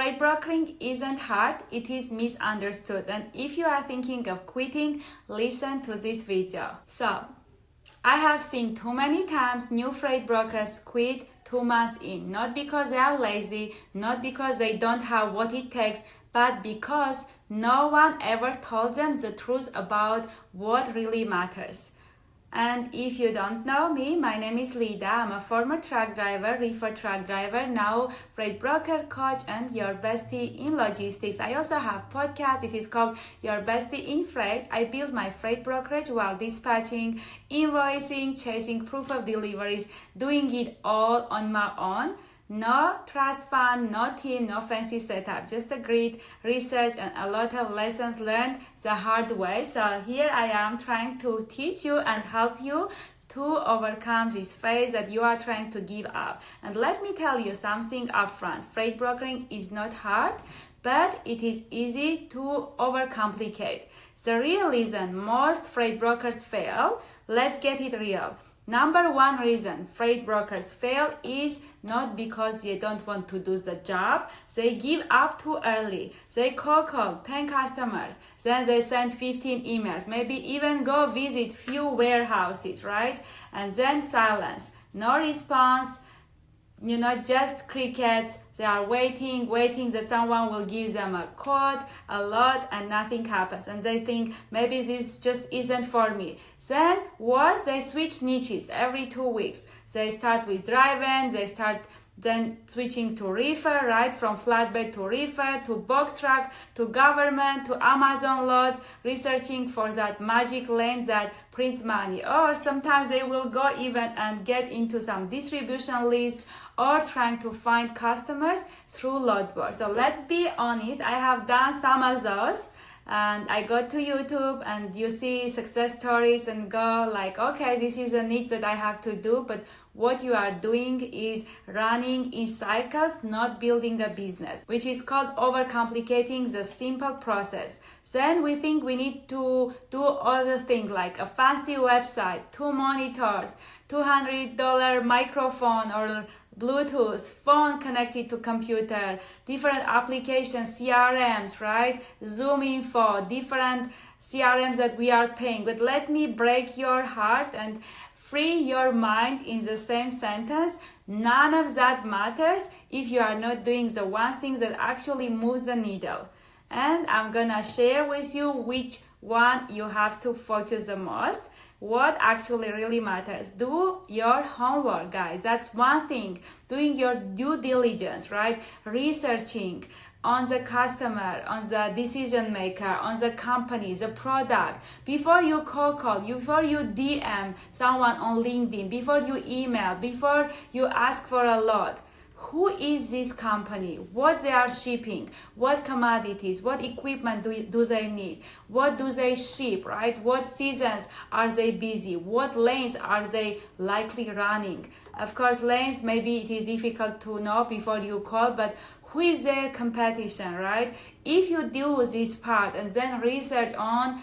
Freight brokering isn't hard, it is misunderstood. And if you are thinking of quitting, listen to this video. So, I have seen too many times new freight brokers quit 2 months in, not because they are lazy, not because they don't have what it takes, but because no one ever told them the truth about what really matters. And if you don't know me, my name is Lida. I'm a former truck driver, reefer truck driver, now freight broker, coach, and your bestie in logistics. I also have a podcast. It is called Your Bestie in Freight. I built my freight brokerage while dispatching, invoicing, chasing proof of deliveries, doing it all on my own. No trust fund, no team, no fancy setup, just a grit, research, and a lot of lessons learned the hard way. So here I am trying to teach you and help you to overcome this phase that you are trying to give up. And let me tell you something upfront. Freight brokering is not hard, but it is easy to overcomplicate. The real reason most freight brokers fail, let's get it real. Number one reason freight brokers fail is not because they don't want to do the job. They give up too early. They call 10 customers. Then they send 15 emails. Maybe even go visit few warehouses, right? And then silence. No response. Just crickets. They are waiting that someone will give them a code, a lot, and nothing happens. And they think, maybe this just isn't for me. Then what? They switch niches every 2 weeks. They start with drive-in, they start then switching to reefer, right? From flatbed to reefer, to box truck, to government, to Amazon loads, researching for that magic lane that prints money. Or sometimes they will go even and get into some distribution lists or trying to find customers through load board. So let's be honest, I have done some of those. And I go to YouTube and you see success stories and go like, okay, this is a niche that I have to do. But what you are doing is running in cycles, not building a business, which is called overcomplicating the simple process. Then we think we need to do other things like a fancy website, 2 monitors, $200 microphone or Bluetooth, phone connected to computer, different applications, CRMs, right? Zoom info, different CRMs that we are paying. But let me break your heart and free your mind in the same sentence. None of that matters if you are not doing the one thing that actually moves the needle. And I'm gonna share with you which one you have to focus the most. What actually really matters. Do your homework, guys. That's one thing. Doing your due diligence, right? Researching on the customer, on the decision maker, on the company, the product. Before you call, before you DM someone on LinkedIn, before you email, before you ask for a load. Who is this company? What they are shipping? What commodities? What equipment do they need? What do they ship, right? What seasons are they busy? What lanes are they likely running? Of course, lanes, maybe it is difficult to know before you call, but who is their competition, right? If you deal with this part and then research on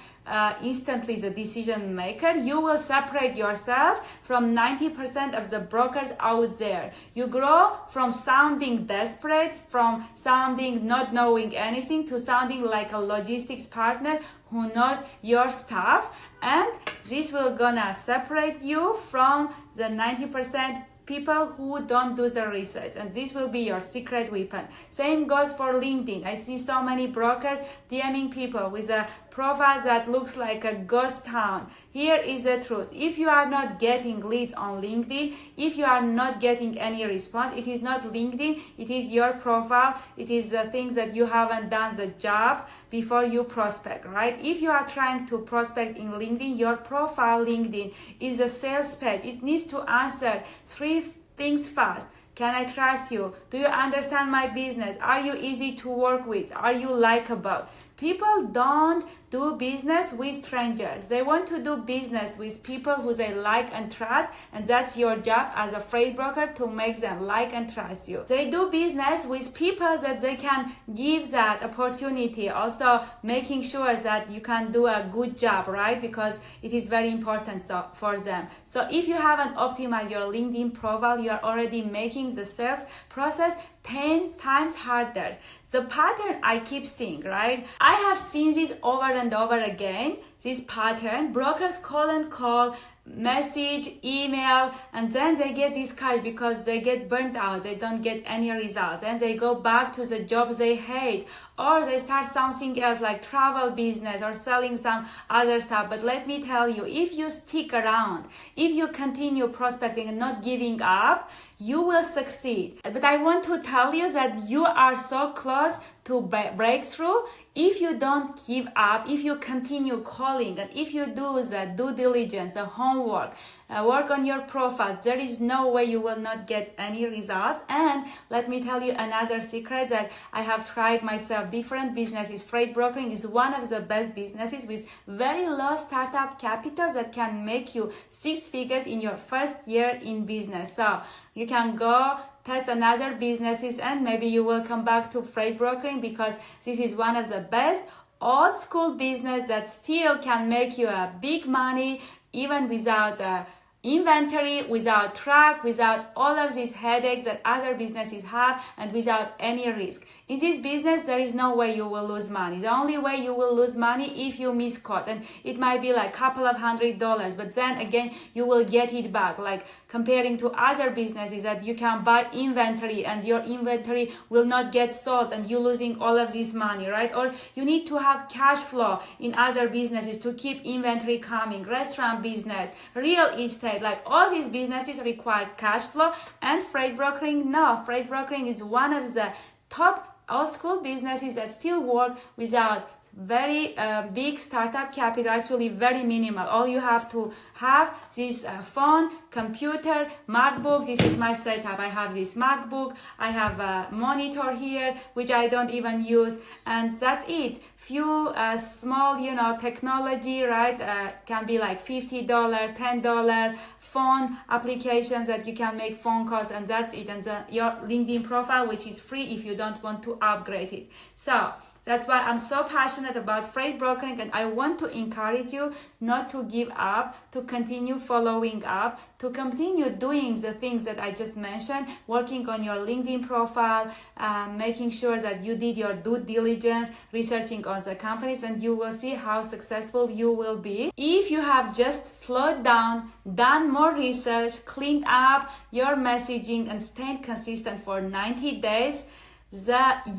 instantly the decision maker, you will separate yourself from 90% of the brokers out there. You grow from sounding desperate, from sounding not knowing anything, to sounding like a logistics partner who knows your stuff, and this will gonna separate you from the 90% people who don't do the research, and this will be your secret weapon. Same goes for LinkedIn. I see so many brokers DMing people with a profile that looks like a ghost town. Here is the truth. If you are not getting leads on LinkedIn, if you are not getting any response, it is not LinkedIn, it is your profile, it is the things that you haven't done the job before you prospect, right? If you are trying to prospect in LinkedIn, your profile LinkedIn is a sales page. It needs to answer 3 things fast. Can I trust you? Do you understand my business? Are you easy to work with? Are you likable? People don't do business with strangers. They want to do business with people who they like and trust, and that's your job as a freight broker, to make them like and trust you. They do business with people that they can give that opportunity, also making sure that you can do a good job, right? Because it is very important for them. So if you haven't optimized your LinkedIn profile, you are already making the sales process 10 times harder. The pattern I keep seeing, right? I have seen this over and over again, this pattern. Brokers call and call, message, email, and then they get discouraged because they get burnt out. They don't get any results. And they go back to the jobs they hate, or they start something else like travel business or selling some other stuff. But let me tell you, if you stick around, if you continue prospecting and not giving up, you will succeed. But I want to tell you that you are so close to breakthrough. If you don't give up, if you continue calling, and if you do the due diligence, the homework, work on your profile, there is no way you will not get any results. And let me tell you another secret that I have tried myself. Different businesses. Freight brokering is one of the best businesses with very low startup capital that can make you 6 figures in your first year in business. So you can go test another businesses and maybe you will come back to freight brokering, because this is one of the best old school business that still can make you a big money even without inventory, without truck, without all of these headaches that other businesses have, and without any risk. In this business, there is no way you will lose money. The only way you will lose money if you misquote, and it might be like a couple of $100, but then again, you will get it back. Like comparing to other businesses that you can buy inventory and your inventory will not get sold and you losing all of this money, right? Or you need to have cash flow in other businesses to keep inventory coming, restaurant business, real estate, like all these businesses require cash flow. And freight brokering, no, freight brokering is one of the top old school businesses that still work without very big startup capital, actually very minimal. All you have to have this phone, computer, MacBook. This is my setup. I have this MacBook. I have a monitor here, which I don't even use, and that's it. Few small, technology, right? Can be like $50, $10 phone applications that you can make phone calls, and that's it. And your LinkedIn profile, which is free if you don't want to upgrade it. So that's why I'm so passionate about freight brokering, and I want to encourage you not to give up, to continue following up, to continue doing the things that I just mentioned, working on your LinkedIn profile, making sure that you did your due diligence, researching on the companies, and you will see how successful you will be. If you have just slowed down, done more research, cleaned up your messaging, and stayed consistent for 90 days,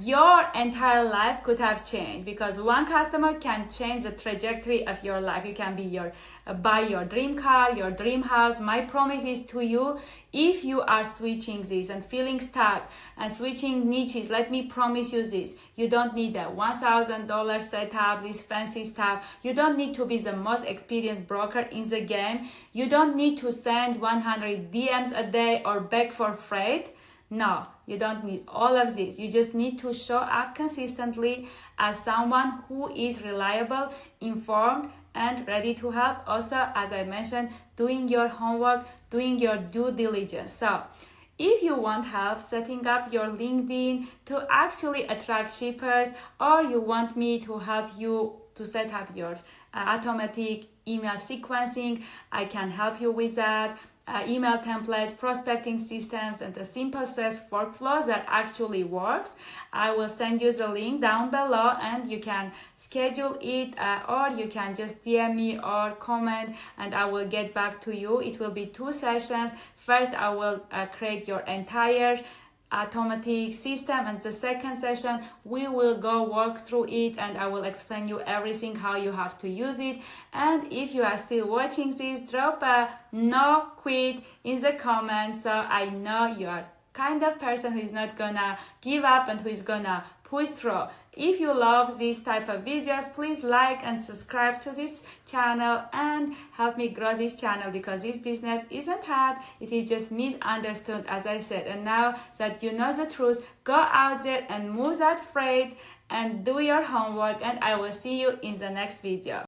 your entire life could have changed, because one customer can change the trajectory of your life. You can be buy your dream car, your dream house. My promise is to you, if you are switching this and feeling stuck and switching niches, let me promise you this: you don't need a $1,000 setup, this fancy stuff. You don't need to be the most experienced broker in the game. You don't need to send 100 DMs a day or beg for freight. No, you don't need all of this. You just need to show up consistently as someone who is reliable, informed, and ready to help. Also, as I mentioned, doing your homework, doing your due diligence. So if you want help setting up your LinkedIn to actually attract shippers, or you want me to help you to set up your automatic email sequencing, I can help you with that. Email templates, prospecting systems, and a simple sales workflow that actually works. I will send you the link down below, and you can schedule it, or you can just DM me or comment, and I will get back to you. It will be 2 sessions. First, I will create your entire automatic system, and the second session we will go walk through it, and I will explain you everything, how you have to use it. And if you are still watching this, drop a no quit in the comments, so I know you are kind of person who is not gonna give up and who is gonna push through. If you love this type of videos, please like and subscribe to this channel and help me grow this channel, because this business isn't hard, it is just misunderstood, as I said. And now that you know the truth, go out there and move that freight and do your homework, and I will see you in the next video.